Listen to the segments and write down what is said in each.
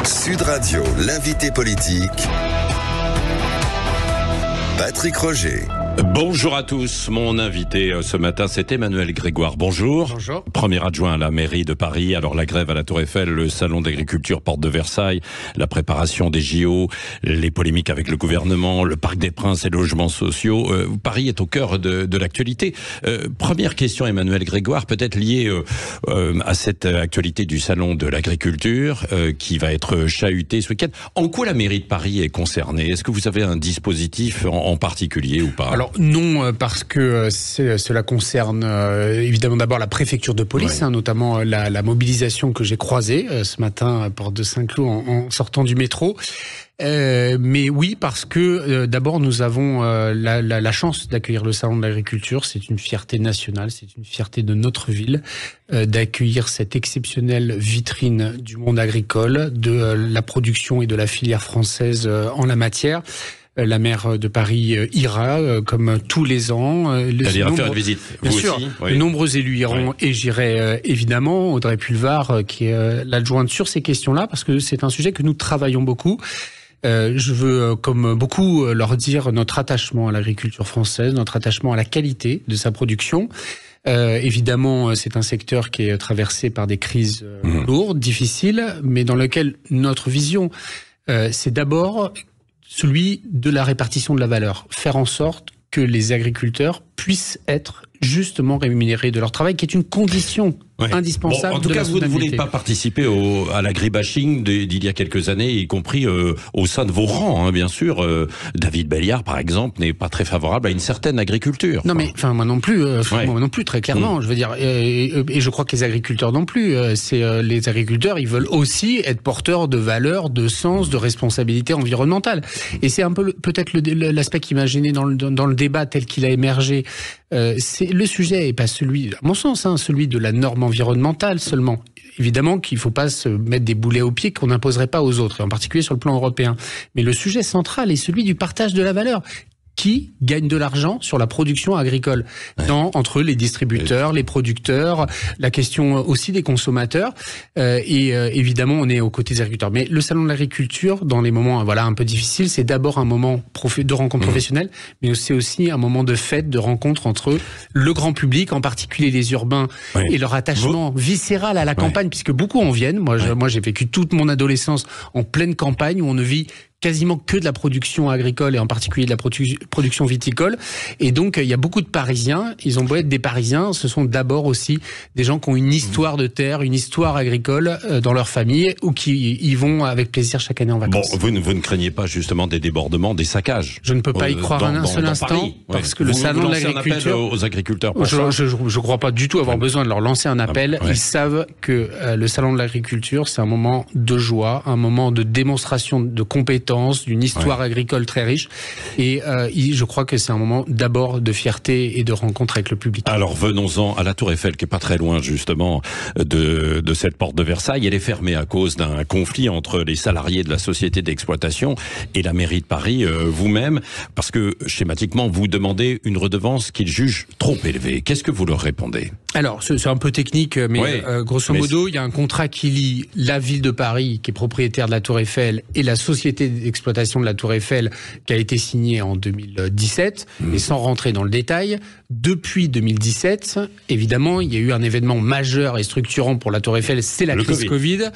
Sud Radio, l'invité politique, Patrick Roger. Bonjour à tous, mon invité ce matin c'est Emmanuel Grégoire, bonjour. Bonjour. Premier adjoint à la mairie de Paris, alors la grève à la Tour Eiffel, le salon d'agriculture porte de Versailles, la préparation des JO, les polémiques avec le gouvernement, le Parc des Princes et les logements sociaux, Paris est au cœur de l'actualité. Première question Emmanuel Grégoire, peut-être liée à cette actualité du salon de l'agriculture qui va être chahuté ce week-end. En quoi la mairie de Paris est concernée? Est-ce que vous avez un dispositif en particulier ou pas? Alors non, parce que cela concerne évidemment d'abord la préfecture de police, ouais. Notamment la mobilisation que j'ai croisée ce matin à Porte de Saint-Cloud en sortant du métro. Mais oui, parce que d'abord nous avons la chance d'accueillir le salon de l'agriculture. C'est une fierté nationale, c'est une fierté de notre ville d'accueillir cette exceptionnelle vitrine du monde agricole, de la production et de la filière française en la matière. La maire de Paris ira, comme tous les ans. Elle ira faire une visite. Bien vous sûr, aussi, oui. de nombreux élus iront et j'irai évidemment. Audrey Pulvar, qui est l'adjointe sur ces questions-là, parce que c'est un sujet que nous travaillons beaucoup. Je veux, comme beaucoup, leur dire notre attachement à l'agriculture française, notre attachement à la qualité de sa production. Évidemment, c'est un secteur qui est traversé par des crises lourdes, difficiles, mais dans lequel notre vision, c'est d'abord celui de la répartition de la valeur. Faire en sorte que les agriculteurs puissent être justement rémunérés de leur travail, qui est une condition indispensable. Bon, en tout cas, vous ne voulez pas participer à l'agribashing d'il y a quelques années, y compris au sein de vos rangs, bien sûr. David Belliard, par exemple, n'est pas très favorable à une certaine agriculture. Non, mais moi non plus, moi non plus, très clairement. Je veux dire, et je crois que les agriculteurs non plus. Les agriculteurs, ils veulent aussi être porteurs de valeurs, de sens, de responsabilité environnementale. Et c'est un peu peut-être l'aspect qui m'a gêné dans le débat tel qu'il a émergé. Le sujet est pas celui, à mon sens, celui de la norme environnementale seulement. Évidemment qu'il ne faut pas se mettre des boulets aux pieds qu'on n'imposerait pas aux autres, et en particulier sur le plan européen. Mais le sujet central est celui du partage de la valeur. Qui gagne de l'argent sur la production agricole entre les distributeurs, les producteurs, la question aussi des consommateurs évidemment on est aux côtés des agriculteurs. Mais le salon de l'agriculture, dans les moments un peu difficiles, c'est d'abord un moment de rencontre professionnelle, mais c'est aussi un moment de fête, de rencontre entre le grand public, en particulier les urbains, et leur attachement viscéral à la campagne, puisque beaucoup en viennent. Moi j'ai vécu toute mon adolescence en pleine campagne où on ne vit quasiment que de la production agricole et en particulier de la production viticole. Et donc, il y a beaucoup de Parisiens. Ils ont beau être des Parisiens, ce sont d'abord aussi des gens qui ont une histoire de terre, une histoire agricole dans leur famille ou qui y vont avec plaisir chaque année en vacances. Bon, vous ne craignez pas justement des débordements, des saccages? Je ne peux pas y croire un seul instant, parce que le salon de l'agriculture... Vous aux agriculteurs je ne crois pas du tout avoir besoin de leur lancer un appel. Ils savent que le salon de l'agriculture, c'est un moment de joie, un moment de démonstration de compétences, d'une histoire agricole très riche. Et je crois que c'est un moment d'abord de fierté et de rencontre avec le public. Alors venons-en à la Tour Eiffel, qui est pas très loin justement de cette porte de Versailles. Elle est fermée à cause d'un conflit entre les salariés de la société d'exploitation et la mairie de Paris, vous-même, parce que schématiquement, vous demandez une redevance qu'ils jugent trop élevée. Qu'est-ce que vous leur répondez? Alors, c'est un peu technique, mais grosso modo, il y a un contrat qui lie la ville de Paris, qui est propriétaire de la Tour Eiffel, et la société d'exploitation de la Tour Eiffel, qui a été signée en 2017. Et sans rentrer dans le détail, depuis 2017, évidemment, il y a eu un événement majeur et structurant pour la Tour Eiffel, c'est la crise Covid.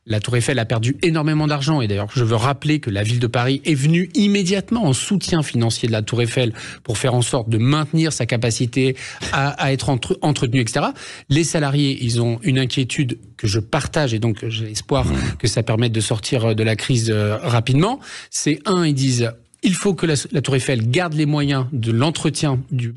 La Tour Eiffel a perdu énormément d'argent et d'ailleurs je veux rappeler que la ville de Paris est venue immédiatement en soutien financier de la Tour Eiffel pour faire en sorte de maintenir sa capacité à être entretenue, etc. Les salariés, ils ont une inquiétude que je partage et donc j'ai espoir que ça permette de sortir de la crise rapidement. C'est ils disent... Il faut que la Tour Eiffel garde les moyens de l'entretien du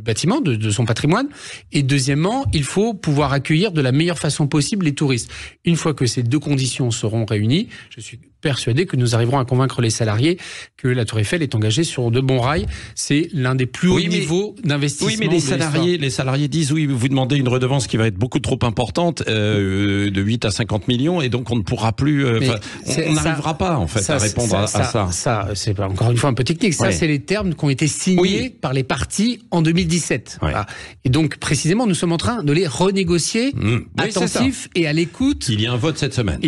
bâtiment, de son patrimoine. Et deuxièmement, il faut pouvoir accueillir de la meilleure façon possible les touristes. Une fois que ces deux conditions seront réunies, je suis persuadé que nous arriverons à convaincre les salariés que la Tour Eiffel est engagée sur de bons rails. C'est l'un des plus hauts niveaux d'investissement. Oui, mais les salariés disent vous demandez une redevance qui va être beaucoup trop importante, de 8 à 50 millions, et donc on ne pourra plus, on n'arrivera pas en fait à répondre à ça. Ça, c'est pas encore encore une fois un peu technique. Ça, c'est les termes qui ont été signés par les partis en 2017. Voilà. Et donc, précisément, nous sommes en train de les renégocier, attentifs et à l'écoute. Il y a un vote cette semaine.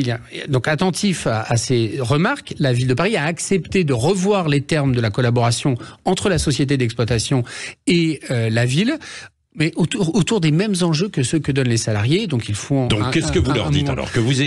Donc, attentif à ces remarques, la Ville de Paris a accepté de revoir les termes de la collaboration entre la société d'exploitation et la ville, mais autour des mêmes enjeux que ceux que donnent les salariés. Donc il faut. Donc qu'est-ce que vous leur dites alors? Que vous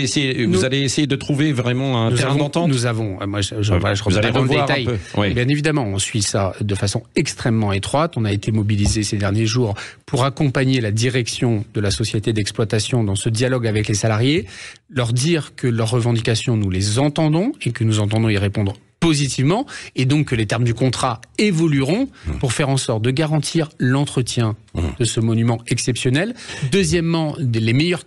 allez essayer de trouver vraiment un terrain d'entente? Nous avons. Moi, je reviens dans le détail. Bien évidemment, on suit ça de façon extrêmement étroite. On a été mobilisé ces derniers jours pour accompagner la direction de la société d'exploitation dans ce dialogue avec les salariés, leur dire que leurs revendications, nous les entendons et que nous entendons y répondre positivement, et donc que les termes du contrat évolueront pour faire en sorte de garantir l'entretien de ce monument exceptionnel. Deuxièmement, les meilleures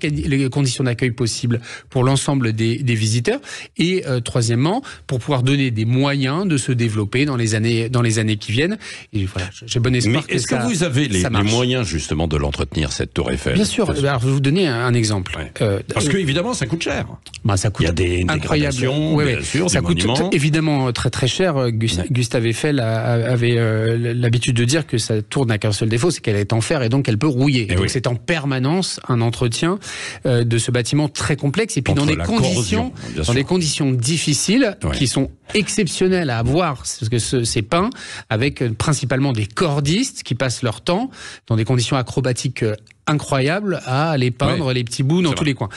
conditions d'accueil possibles pour l'ensemble des visiteurs. Et troisièmement, pour pouvoir donner des moyens de se développer dans les années qui viennent. Et voilà, j'ai bon espoir que ça. Mais est-ce que vous avez les moyens justement de l'entretenir, cette tour Eiffel? Bien sûr. Alors, je vais vous donner un exemple. Parce que évidemment, ça coûte cher. Ça coûte. Il y a des dégradations, bien sûr, ça coûte évidemment très très cher. Gustave Eiffel avait l'habitude de dire que sa tour n'a qu'un seul défaut, c'est qu'elle est en fer et donc elle peut rouiller. Donc c'est en permanence un entretien de ce bâtiment très complexe et puis dans des conditions difficiles qui sont exceptionnelles à avoir, parce que c'est peint avec principalement des cordistes qui passent leur temps dans des conditions acrobatiques incroyables à aller peindre les petits bouts dans tous les coins.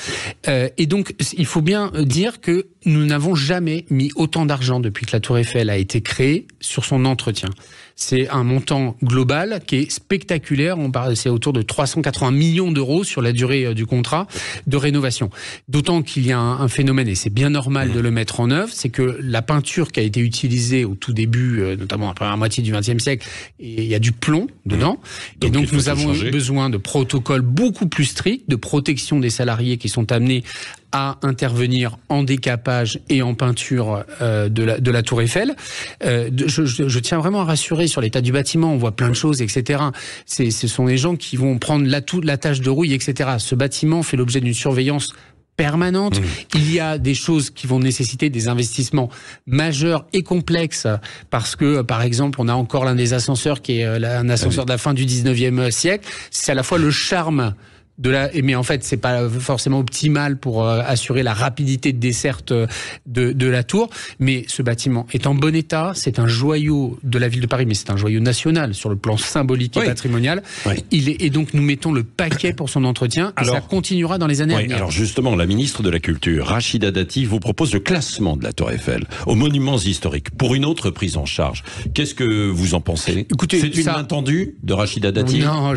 Et donc, il faut bien dire que nous n'avons jamais mis autant d'argent depuis que la Tour Eiffel a été créée sur son entretien. C'est un montant global qui est spectaculaire. C'est autour de 380 millions d'euros sur la durée du contrat de rénovation. D'autant qu'il y a un phénomène, et c'est bien normal de le mettre en œuvre, c'est que la peinture qui a été utilisée au tout début, notamment après la moitié du XXe siècle, il y a du plomb dedans. Et donc nous avons besoin de protocoles beaucoup plus stricts, de protection des salariés qui sont amenés à intervenir en décapage et en peinture de la Tour Eiffel. Je tiens vraiment à rassurer sur l'état du bâtiment. On voit plein de choses, etc. Ce sont les gens qui vont prendre la tâche de rouille, etc. Ce bâtiment fait l'objet d'une surveillance permanente. Il y a des choses qui vont nécessiter des investissements majeurs et complexes parce que, par exemple, on a encore l'un des ascenseurs qui est un ascenseur de la fin du 19e siècle. C'est à la fois le charme mais en fait, c'est pas forcément optimal pour assurer la rapidité de desserte de la tour. Mais ce bâtiment est en bon état. C'est un joyau de la ville de Paris, mais c'est un joyau national sur le plan symbolique et patrimonial. Et donc, nous mettons le paquet pour son entretien. Et ça continuera dans les années à venir. Alors justement, la ministre de la Culture, Rachida Dati, vous propose le classement de la Tour Eiffel aux monuments historiques pour une autre prise en charge. Qu'est-ce que vous en pensez? Écoutez, c'est une main tendue de Rachida Dati? Non,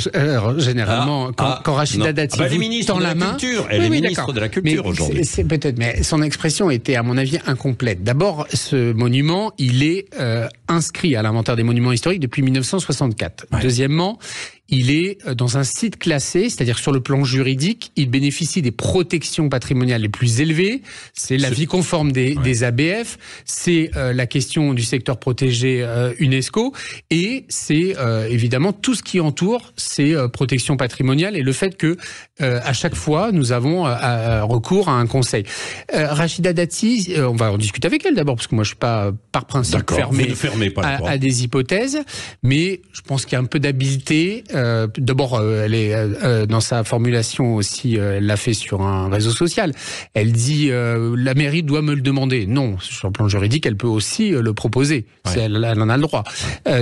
généralement, quand Rachida Dati elle est ministre de la Culture. Elle est ministre de la Culture aujourd'hui. C'est peut-être, mais son expression était, à mon avis, incomplète. D'abord, ce monument, il est inscrit à l'inventaire des monuments historiques depuis 1964. Deuxièmement, il est dans un site classé, c'est-à-dire sur le plan juridique, il bénéficie des protections patrimoniales les plus élevées. C'est l'avis conforme des ABF, c'est la question du secteur protégé UNESCO, et c'est évidemment tout ce qui entoure ces protections patrimoniales et le fait que à chaque fois nous avons recours à un conseil. Rachida Dati, on va en discuter avec elle d'abord parce que moi je suis pas par principe fermé à des hypothèses, mais je pense qu'il y a un peu d'habileté. D'abord, elle est dans sa formulation aussi, elle l'a fait sur un réseau social. Elle dit la mairie doit me le demander. Non, sur le plan juridique, elle peut aussi le proposer. Elle en a le droit.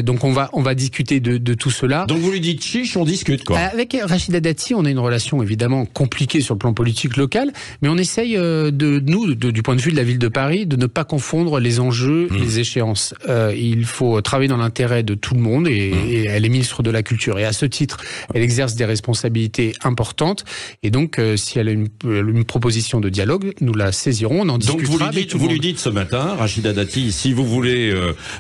Donc on va discuter de tout cela. Donc vous lui dites chiche, on discute quoi. Avec Rachida Dati, on a une relation évidemment compliquée sur le plan politique local, mais on essaye du point de vue de la ville de Paris, de ne pas confondre les enjeux, les échéances. Il faut travailler dans l'intérêt de tout le monde et elle est ministre de la Culture. Et à ce titre, elle exerce des responsabilités importantes. Et donc, si elle a une proposition de dialogue, nous la saisirons, on en discutera. Donc vous lui dites ce matin, Rachida Dati, si vous voulez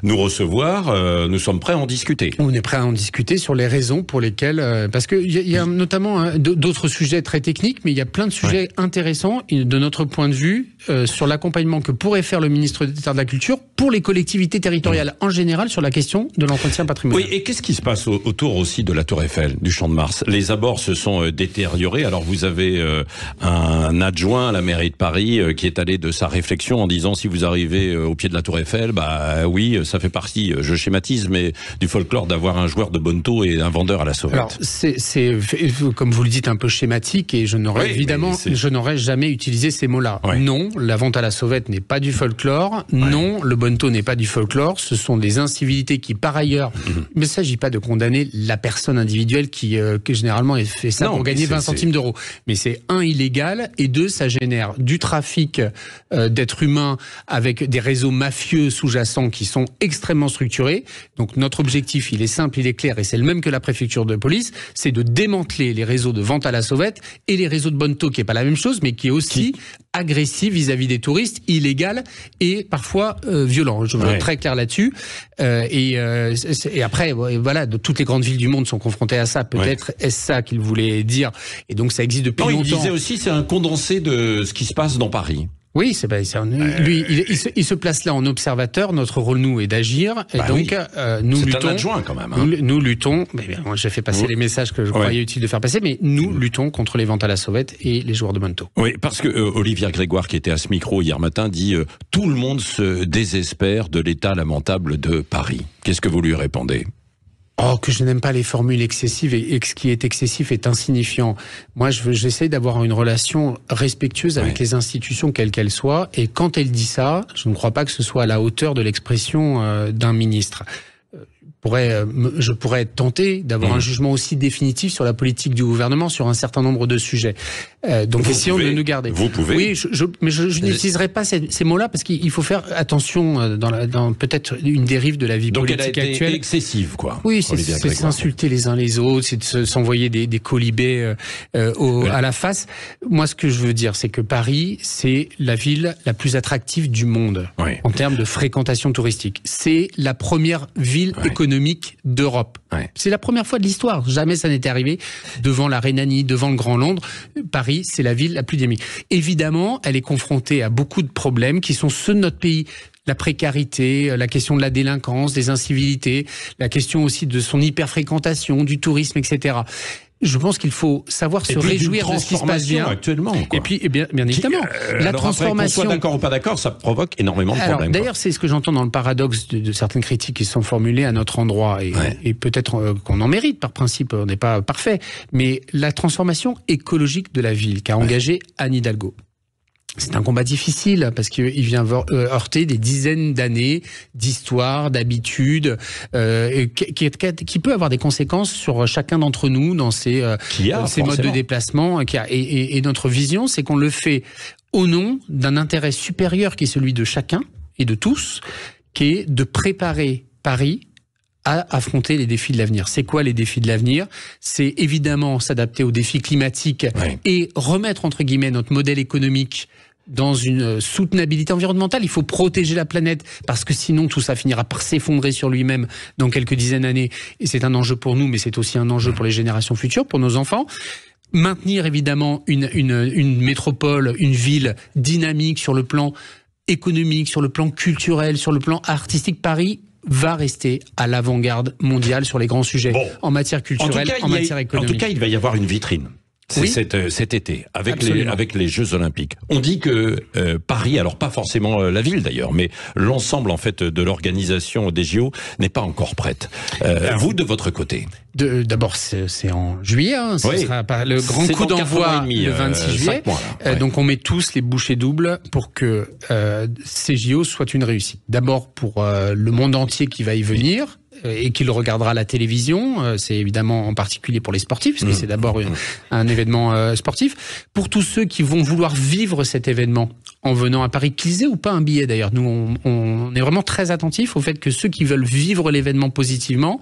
nous recevoir, nous sommes prêts à en discuter. On est prêts à en discuter sur les raisons pour lesquelles... parce qu'il y a notamment d'autres sujets très techniques, mais il y a plein de sujets intéressants de notre point de vue sur l'accompagnement que pourrait faire le ministre d'État de la Culture pour les collectivités territoriales en général sur la question de l'entretien patrimonial. Oui, et qu'est-ce qui se passe autour aussi de la Tour Eiffel, du Champ de Mars? Les abords se sont détériorés. Alors vous avez un adjoint à la mairie de Paris qui est allé de sa réflexion en disant si vous arrivez au pied de la Tour Eiffel, bah oui, ça fait partie, je schématise, mais du folklore d'avoir un joueur de bonneteau et un vendeur à la sauvette. Alors c'est comme vous le dites un peu schématique et je n'aurais je n'aurais jamais utilisé ces mots-là. Oui. Non, la vente à la sauvette n'est pas du folklore. Oui. Non, le bonneteau n'est pas du folklore. Ce sont des incivilités qui, par ailleurs, mais il ne s'agit pas de condamner la personne individuelle qui généralement fait ça pour gagner 20 centimes d'euros. Mais c'est un, illégal, et deux, ça génère du trafic d'êtres humains avec des réseaux mafieux sous-jacents qui sont extrêmement structurés. Donc notre objectif, il est simple, il est clair, et c'est le même que la préfecture de police, c'est de démanteler les réseaux de vente à la sauvette et les réseaux de bonneteau, qui est pas la même chose, mais qui est aussi agressif vis-à-vis des touristes, illégal et parfois violent. Je veux être très clair là-dessus. Et après, voilà, toutes les grandes villes du monde sont confrontées à ça. Peut-être est-ce ça qu'il voulait dire. Et donc ça existe depuis longtemps. Il disait aussi c'est un condensé de ce qui se passe dans Paris. Oui, lui, il se place là en observateur. Notre rôle, nous, est d'agir. Et donc, nous luttons. C'est un adjoint, quand même. Hein. Nous luttons. Moi, j'ai fait passer les messages que je croyais utile de faire passer, mais nous luttons contre les ventes à la sauvette et les joueurs de bonneteau. Oui, parce que Olivia Grégoire, qui était à ce micro hier matin, dit tout le monde se désespère de l'état lamentable de Paris. Qu'est-ce que vous lui répondez? Oh, que je n'aime pas les formules excessives et que ce qui est excessif est insignifiant. Moi, j'essaie d'avoir une relation respectueuse avec les institutions, quelles qu'elles soient. Et quand elle dit ça, je ne crois pas que ce soit à la hauteur de l'expression d'un ministre. Je pourrais être tenté d'avoir un jugement aussi définitif sur la politique du gouvernement sur un certain nombre de sujets. Donc essayons de nous garder. Vous pouvez. Oui, mais je n'utiliserai pas ces mots-là parce qu'il faut faire attention dans peut-être une dérive de la vie politique actuelle. Donc elle a été excessive, quoi. Oui, c'est s'insulter les uns les autres, c'est de s'envoyer des colibés à la face. Moi, ce que je veux dire, c'est que Paris, c'est la ville la plus attractive du monde en termes de fréquentation touristique. C'est la première ville économique d'Europe. C'est la première fois de l'histoire. Jamais ça n'était arrivé devant la Rhénanie, devant le Grand Londres. Paris, c'est la ville la plus dynamique. Évidemment, elle est confrontée à beaucoup de problèmes qui sont ceux de notre pays. La précarité, la question de la délinquance, des incivilités, la question aussi de son hyperfréquentation, du tourisme, etc. Je pense qu'il faut savoir se réjouir de ce qui se passe bien actuellement. Quoi. Et puis, bien évidemment, la transformation. Qu'on soit d'accord ou pas d'accord, ça provoque énormément de problèmes. D'ailleurs, c'est ce que j'entends dans le paradoxe de certaines critiques qui sont formulées à notre endroit, et peut-être qu'on en mérite par principe, on n'est pas parfait, mais la transformation écologique de la ville qu'a engagée Anne Hidalgo. C'est un combat difficile parce qu'il vient heurter des dizaines d'années d'histoire, d'habitudes, qui peut avoir des conséquences sur chacun d'entre nous dans ces modes de déplacement. Et notre vision, c'est qu'on le fait au nom d'un intérêt supérieur qui est celui de chacun et de tous, qui est de préparer Paris à affronter les défis de l'avenir. C'est quoi les défis de l'avenir? C'est évidemment s'adapter aux défis climatiques et remettre entre guillemets notre modèle économique dans une soutenabilité environnementale. Il faut protéger la planète parce que sinon tout ça finira par s'effondrer sur lui-même dans quelques dizaines d'années. Et c'est un enjeu pour nous, mais c'est aussi un enjeu pour les générations futures, pour nos enfants. Maintenir évidemment une métropole, une ville dynamique sur le plan économique, sur le plan culturel, sur le plan artistique. Paris va rester à l'avant-garde mondiale sur les grands sujets en matière culturelle, en matière économique. En tout cas, il va y avoir une vitrine. Cet été, avec les Jeux Olympiques. On dit que Paris, alors pas forcément la ville d'ailleurs, mais l'ensemble en fait de l'organisation des JO n'est pas encore prête. Vous, de votre côté? D'abord, c'est en juillet. Ce sera le grand coup d'envoi le 26 juillet. Donc on met tous les bouchées doubles pour que ces JO soient une réussite. D'abord pour le monde entier qui va y venir. Et qui le regardera à la télévision, c'est évidemment en particulier pour les sportifs, parce que c'est d'abord un événement sportif. Pour tous ceux qui vont vouloir vivre cet événement en venant à Paris, qu'ils aient ou pas un billet d'ailleurs, nous on est vraiment très attentifs au fait que ceux qui veulent vivre l'événement positivement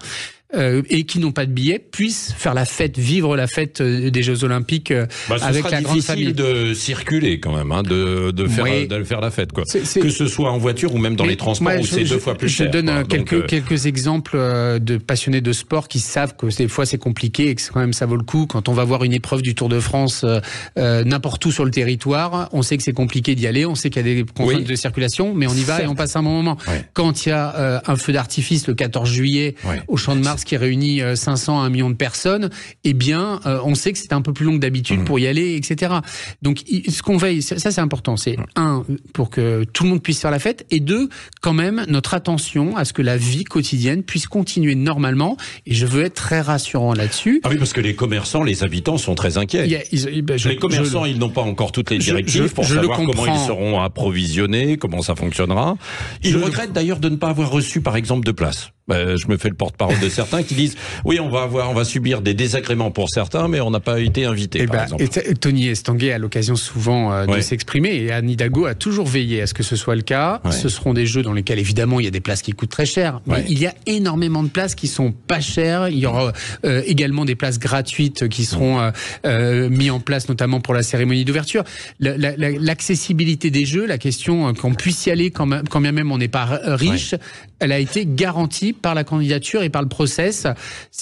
et qui n'ont pas de billets puissent faire la fête, vivre la fête des Jeux Olympiques avec la grande famille. Ce sera difficile de circuler quand même, de faire la fête, quoi. Que ce soit en voiture ou même dans les transports où c'est 2 fois plus cher. Je donne quelques exemples de passionnés de sport qui savent que des fois c'est compliqué et que quand même ça vaut le coup. Quand on va voir une épreuve du Tour de France n'importe où sur le territoire, on sait que c'est compliqué d'y aller, on sait qu'il y a des contraintes de circulation, mais on y va et on passe un bon moment. Quand il y a un feu d'artifice le 14 juillet au Champ de Mars qui réunit 500 à 1 million de personnes, eh bien on sait que c'est un peu plus long que d'habitude pour y aller, etc. Donc ce qu'on veille, ça c'est important, c'est pour que tout le monde puisse faire la fête, et 2, quand même notre attention à ce que la vie quotidienne puisse continuer normalement, et je veux être très rassurant là-dessus. Ah oui, parce que les commerçants, les habitants sont très inquiets. Les commerçants, ils n'ont pas encore toutes les directives pour savoir comment ils seront approvisionnés, comment ça fonctionnera. Ils regrettent d'ailleurs de ne pas avoir reçu, par exemple, de place. Je me fais le porte-parole de certains qui disent oui, on va subir des désagréments pour certains, mais on n'a pas été invité, par exemple. Et Tony Estanguet a l'occasion souvent de s'exprimer, et Anne Hidalgo a toujours veillé à ce que ce soit le cas. Ce seront des jeux dans lesquels évidemment il y a des places qui coûtent très cher, mais il y a énormément de places qui sont pas chères. Il y aura également des places gratuites qui seront mises en place, notamment pour la cérémonie d'ouverture. L'accessibilité des jeux, la question qu'on puisse y aller quand bien même on n'est pas riche, elle a été garantie par la candidature et par le process.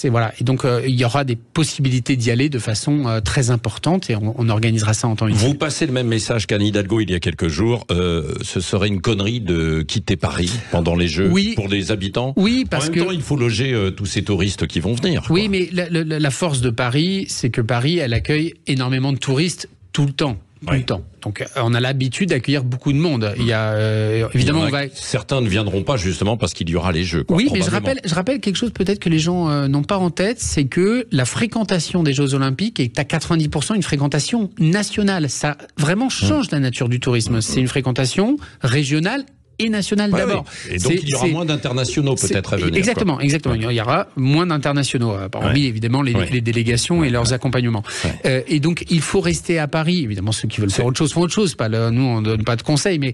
Et donc il y aura des possibilités d'y aller de façon très importante, et on organisera ça en temps utile. Vous passez le même message qu'Anne Hidalgo il y a quelques jours. Ce serait une connerie de quitter Paris pendant les Jeux pour les habitants. Oui, parce en même temps, il faut loger tous ces touristes qui vont venir. Oui, mais la force de Paris, c'est que Paris, elle accueille énormément de touristes tout le temps. Tout le temps. Donc on a l'habitude d'accueillir beaucoup de monde. Il y a évidemment certains ne viendront pas justement parce qu'il y aura les Jeux. Oui, mais je rappelle quelque chose peut-être que les gens n'ont pas en tête, c'est que la fréquentation des Jeux Olympiques est à 90% une fréquentation nationale. Ça vraiment change la nature du tourisme. C'est une fréquentation régionale et nationale d'abord. Et donc il y aura moins d'internationaux peut-être à venir. Exactement. Il y aura moins d'internationaux, parmi évidemment les délégations et leurs accompagnements. Et donc il faut rester à Paris. Évidemment, ceux qui veulent faire autre chose font autre chose. Nous on donne pas de conseils, mais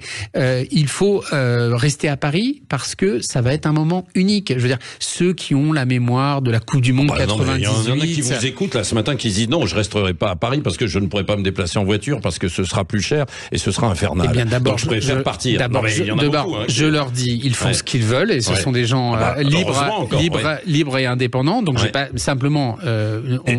il faut rester à Paris parce que ça va être un moment unique. Je veux dire, ceux qui ont la mémoire de la Coupe du Monde 98. Il y en a qui vous écoutent là ce matin qui se disent non, je resterai pas à Paris parce que je ne pourrai pas me déplacer en voiture parce que ce sera plus cher et ce sera infernal. Eh bien d'abord, je préfère partir. Je leur dis, ils font ce qu'ils veulent, et ce sont des gens libres et indépendants. Donc j'ai pas simplement,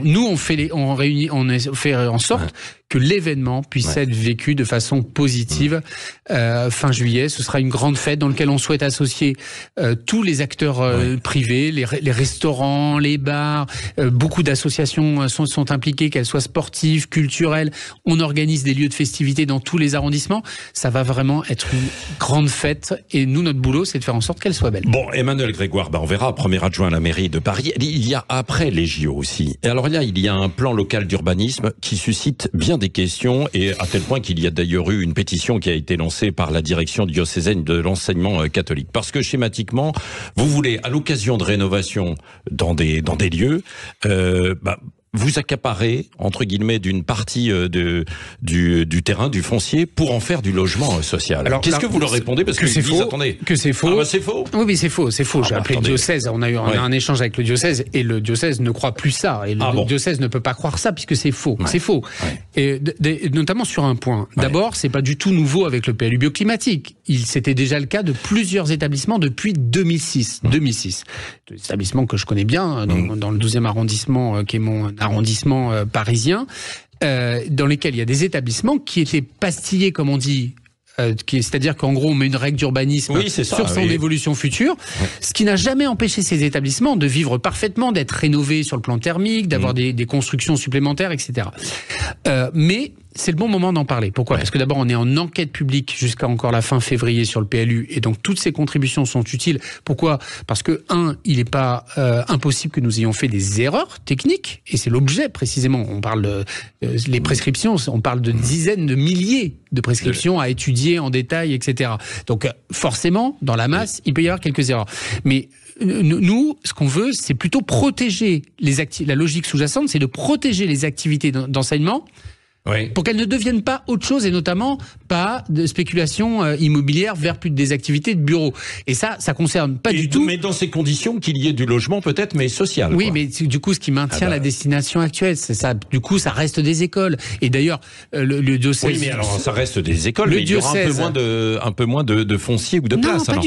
nous on fait en sorte que l'événement puisse être vécu de façon positive. Fin juillet, ce sera une grande fête dans laquelle on souhaite associer tous les acteurs privés, les restaurants, les bars. Beaucoup d'associations sont impliquées, qu'elles soient sportives, culturelles. On organise des lieux de festivité dans tous les arrondissements. Ça va vraiment être une grande fête, et nous, notre boulot, c'est de faire en sorte qu'elle soit belle. Bon, Emmanuel Grégoire, on verra, premier adjoint à la mairie de Paris. Il y a après les JO aussi. Et alors là, il y a un plan local d'urbanisme qui suscite bien des questions, et à tel point qu'il y a d'ailleurs eu une pétition qui a été lancée par la direction diocésaine de l'enseignement catholique. Parce que schématiquement, vous voulez, à l'occasion de rénovation dans des lieux, vous accaparez, entre guillemets, d'une partie du terrain, du foncier, pour en faire du logement social. Alors, qu'est-ce que vous leur répondez? Parce que c'est faux. Attendez. Que c'est faux. C'est faux. Oui, mais c'est faux. J'ai appelé le diocèse. On a eu un échange avec le diocèse, et le diocèse ne croit plus ça. Et le diocèse ne peut pas croire ça puisque c'est faux. C'est faux. Et notamment sur un point. D'abord, c'est pas du tout nouveau avec le PLU bioclimatique. C'était déjà le cas de plusieurs établissements depuis 2006. 2006. Des établissements que je connais bien dans le 12e arrondissement, qui est mon arrondissement parisien, dans lesquels il y a des établissements qui étaient pastillés, comme on dit, c'est-à-dire qu'en gros on met une règle d'urbanisme sur son évolution future, ce qui n'a jamais empêché ces établissements de vivre parfaitement, d'être rénovés sur le plan thermique, d'avoir des constructions supplémentaires, etc. Mais c'est le bon moment d'en parler. Pourquoi ? Parce que d'abord, on est en enquête publique jusqu'à encore la fin février sur le PLU, et donc toutes ces contributions sont utiles. Pourquoi ? Parce que, il n'est pas impossible que nous ayons fait des erreurs techniques, et c'est l'objet précisément. On parle les prescriptions, on parle de dizaines de milliers de prescriptions à étudier en détail, etc. Donc forcément, dans la masse, il peut y avoir quelques erreurs. Mais nous, ce qu'on veut, c'est plutôt protéger la logique sous-jacente, c'est de protéger les activités d'enseignement pour qu'elles ne deviennent pas autre chose, et notamment pas de spéculation immobilière vers plus des activités de bureau. Et ça concerne pas du tout. Mais dans ces conditions, qu'il y ait du logement peut-être, mais social. Oui, mais du coup, ce qui maintient la destination actuelle, c'est ça. Du coup, ça reste des écoles. Et d'ailleurs, le diocèse. Oui, mais alors ça reste des écoles, mais il y aura un peu moins de foncier ou de place. Non, pas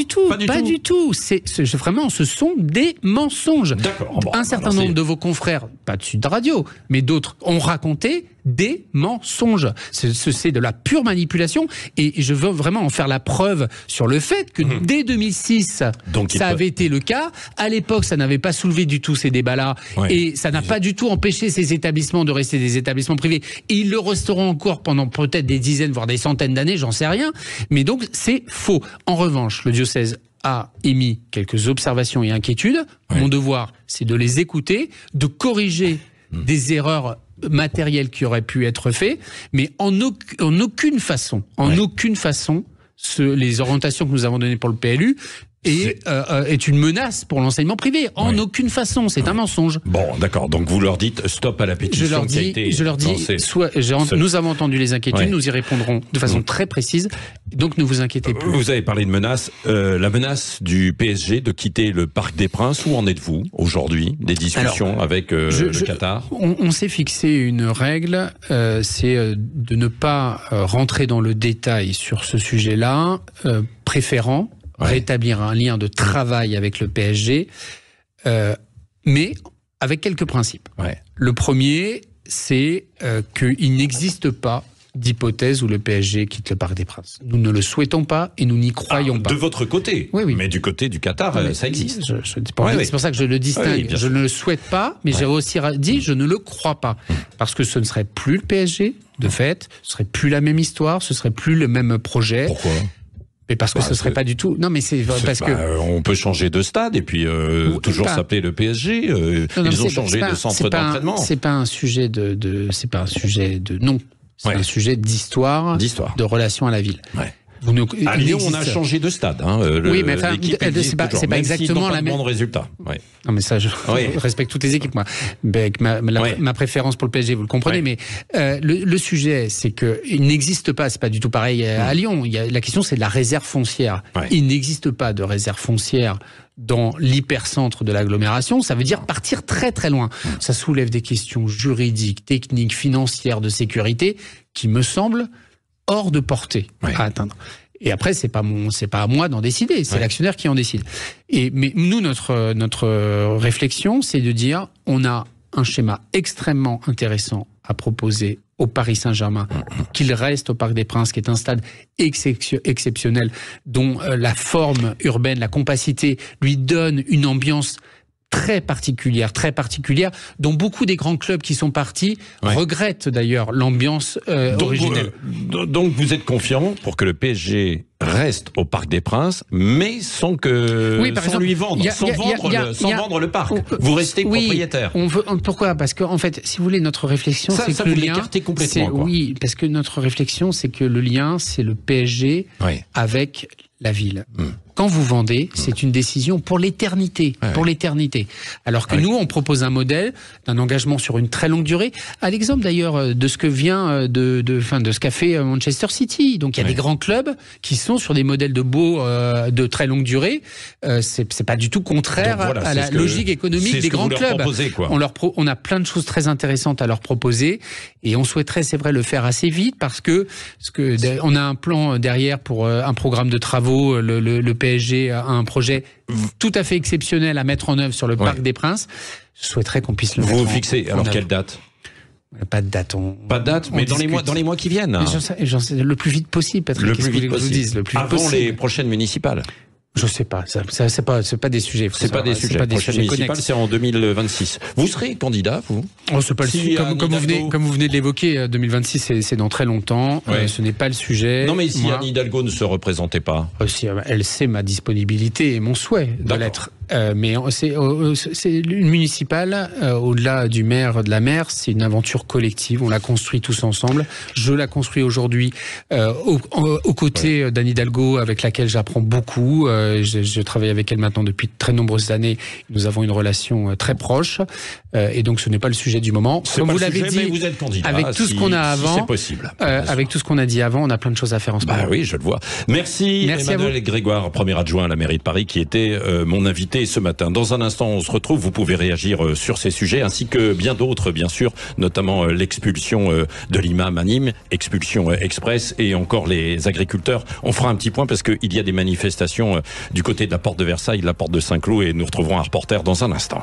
du tout. Vraiment, ce sont des mensonges. D'accord. Bon, un certain nombre de vos confrères, pas de Sud Radio, mais d'autres, ont raconté des mensonges. C'est de la pure manipulation, et je veux vraiment en faire la preuve sur le fait que dès 2006, ça avait été le cas. À l'époque, ça n'avait pas soulevé du tout ces débats-là, et ça n'a pas du tout empêché ces établissements de rester des établissements privés. Et ils le resteront encore pendant peut-être des dizaines, voire des centaines d'années, j'en sais rien. Mais donc, c'est faux. En revanche, le diocèse a émis quelques observations et inquiétudes. Mon devoir, c'est de les écouter, de corriger des erreurs matériel qui aurait pu être fait, mais en aucune façon, les orientations que nous avons données pour le PLU est une menace pour l'enseignement privé. En aucune façon, c'est un mensonge. Bon, d'accord. Donc vous leur dites stop à la pétition qui a été lancée. Nous avons entendu les inquiétudes, nous y répondrons de façon très précise. Donc ne vous inquiétez plus. Vous avez parlé de menace. La menace du PSG de quitter le Parc des Princes, où en êtes-vous aujourd'hui des discussions avec le Qatar? On s'est fixé une règle, c'est de ne pas rentrer dans le détail sur ce sujet-là, préférant rétablir un lien de travail avec le PSG, mais avec quelques principes. Le premier, c'est qu'il n'existe pas d'hypothèse où le PSG quitte le Parc des Princes. Nous ne le souhaitons pas et nous n'y croyons pas. De votre côté, mais du côté du Qatar, ça existe. C'est pour ça que je le distingue. Je ne le souhaite pas, mais j'ai aussi dit je ne le crois pas. Parce que ce ne serait plus le PSG, de fait, ce serait plus la même histoire, ce serait plus le même projet. Pourquoi ? Mais parce que ce serait pas du tout. Non, mais c'est parce que on peut changer de stade et puis toujours s'appeler le PSG. Ils ont changé de centre d'entraînement. C'est pas un sujet c'est pas un sujet de nom. C'est un sujet d'histoire, de relation à la ville. À Lyon, on a changé de stade. Oui, mais enfin, c'est pas exactement la même. Résultat. Non, mais ça, je respecte toutes les équipes, moi. Avec ma préférence pour le PSG, vous le comprenez. Mais le sujet, c'est que il n'existe pas. C'est pas du tout pareil à Lyon. La question, c'est de la réserve foncière. Il n'existe pas de réserve foncière dans l'hypercentre de l'agglomération. Ça veut dire partir très très loin. Ça soulève des questions juridiques, techniques, financières, de sécurité, qui me semblent hors de portée à atteindre. Et après, c'est pas à moi d'en décider, c'est l'actionnaire qui en décide. Mais nous, notre réflexion, c'est de dire, on a un schéma extrêmement intéressant à proposer au Paris Saint-Germain, qu'il reste au Parc des Princes, qui est un stade exceptionnel, dont la forme urbaine, la compacité, lui donne une ambiance très particulière, dont beaucoup des grands clubs qui sont partis regrettent d'ailleurs l'ambiance originelle. Donc vous êtes confiant pour que le PSG reste au Parc des Princes, mais sans lui vendre, sans vendre le parc. Vous restez propriétaire. Pourquoi ? Parce qu'en fait, si vous voulez, notre réflexion, c'est que le lien, oui, parce que notre réflexion, c'est que le lien, c'est le PSG avec la ville. Quand vous vendez, c'est une décision pour l'éternité, Alors que nous, on propose un modèle d'un engagement sur une très longue durée, à l'exemple d'ailleurs de ce que vient de ce qu'a fait Manchester City. Donc il y a des grands clubs qui sont sur des modèles de très longue durée. C'est pas du tout contraire à la logique économique des grands clubs. On a plein de choses très intéressantes à leur proposer, et on souhaiterait, c'est vrai, le faire assez vite parce que on a un plan derrière pour un programme de travaux. Le PSG a un projet tout à fait exceptionnel à mettre en œuvre sur le Parc des Princes. Je souhaiterais qu'on puisse le mettre Vous fixez, alors quelle date ? Pas de date. Pas de date, mais dans les mois qui viennent. J'en sais, le plus vite possible, Patrick. Le plus vite possible. Avant les prochaines municipales. Je sais pas, c'est pas des sujets. C'est pas des sujets. Prochaine municipale, c'est en 2026. Vous serez candidat, vous ? C'est pas le sujet. Comme vous venez de l'évoquer, 2026, c'est dans très longtemps. Ce n'est pas le sujet. Non, mais si Anne Hidalgo ne se représentait pas. Elle sait ma disponibilité et mon souhait de l'être. Mais c'est une municipale, au-delà du maire, de la maire, c'est une aventure collective. On la construit tous ensemble. Je la construis aujourd'hui aux côtés d'Anne Hidalgo, avec laquelle j'apprends beaucoup. Je travaille avec elle maintenant depuis de très nombreuses années. Nous avons une relation très proche. Et donc, ce n'est pas le sujet du moment. Comme vous l'avez dit, vous êtes candidat, avec tout ce qu'on a avant, c'est possible. Avec tout ce qu'on a dit avant, on a plein de choses à faire en ce moment. Oui, je le vois. Merci Emmanuel Grégoire, premier adjoint à la mairie de Paris, qui était mon invité ce matin. Dans un instant, on se retrouve. Vous pouvez réagir sur ces sujets, ainsi que bien d'autres, bien sûr, notamment l'expulsion de l'imam à Nîmes, expulsion express, et encore les agriculteurs. On fera un petit point parce qu'il y a des manifestations du côté de la porte de Versailles, de la porte de Saint-Cloud, et nous retrouverons un reporter dans un instant.